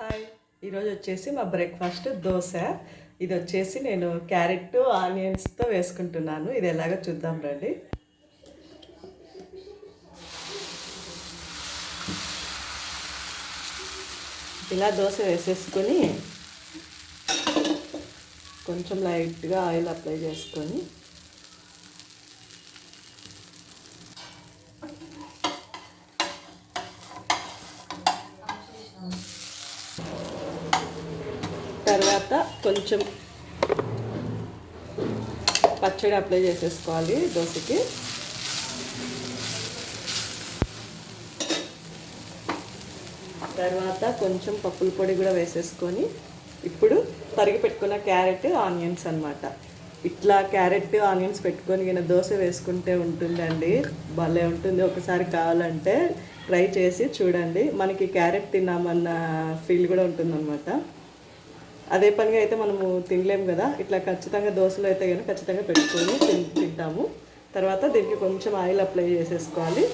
Hi, ఈరోజు వచ్చేసి మా బ్రేక్ఫాస్ట్ దోశ. ఇది వచ్చేసి నేను క్యారెట్ ఆనియన్స్తో వేసుకుంటున్నాను. ఇది ఎలాగో చూద్దాం రండి. ఇలా దోశ వేసేసుకొని కొంచెం లైట్గా ఆయిల్ అప్లై చేసుకొని తర్వాత కొంచెం పచ్చడి అప్లై చేసేసుకోవాలి దోశకి. తర్వాత కొంచెం పప్పుల పొడి కూడా వేసేసుకొని ఇప్పుడు తరిగి పెట్టుకున్న క్యారెట్ ఆనియన్స్ అన్నమాట. ఇట్లా క్యారెట్ ఆనియన్స్ పెట్టుకొని ఈయన దోశ వేసుకుంటే ఉంటుందండి, భలే ఉంటుంది. ఒకసారి కావాలంటే ట్రై చేసి చూడండి. మనకి క్యారెట్ తిన్నామన్న ఫీల్ కూడా ఉంటుందన్నమాట. అదే పనిగా అయితే మనము తినలేము కదా, ఇట్లా ఖచ్చితంగా దోశలో అయితే కానీ ఖచ్చితంగా పెట్టుకొని తింటాము. తర్వాత దీనికి కొంచెం ఆయిల్ అప్లై చేసేసుకోవాలి.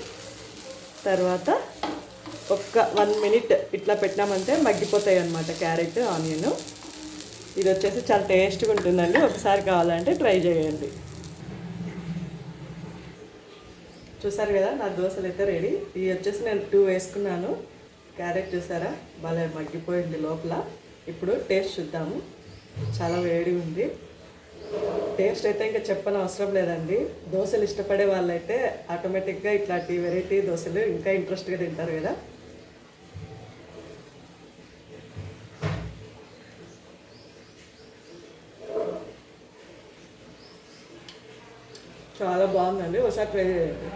తర్వాత ఒక్క 1 మినిట్ ఇట్లా పెట్టినామంటే మగ్గిపోతాయి అన్నమాట క్యారెట్ ఆనియన్. ఇది వచ్చేసి చాలా టేస్ట్గా ఉంటుందండి. ఒకసారి కావాలంటే ట్రై చేయండి. చూసారు కదా, నా దోశలు అయితే రెడీ. ఇవి వచ్చేసి నేను 2 వేసుకున్నాను. క్యారెట్ చూసారా, భలే మగ్గిపోయింది లోపల. ఇప్పుడు టేస్ట్ చూద్దాము. చాలా వేడి ఉంది. టేస్ట్ అయితే ఇంకా చెప్పని అవసరం లేదండి. దోశలు ఇష్టపడే వాళ్ళైతే ఆటోమేటిక్గా ఇట్లాంటి వెరైటీ దోశలు ఇంకా ఇంట్రెస్ట్గా తింటారు కదా. చాలా బాగుందండి, ఒకసారి ట్రై చేయండి.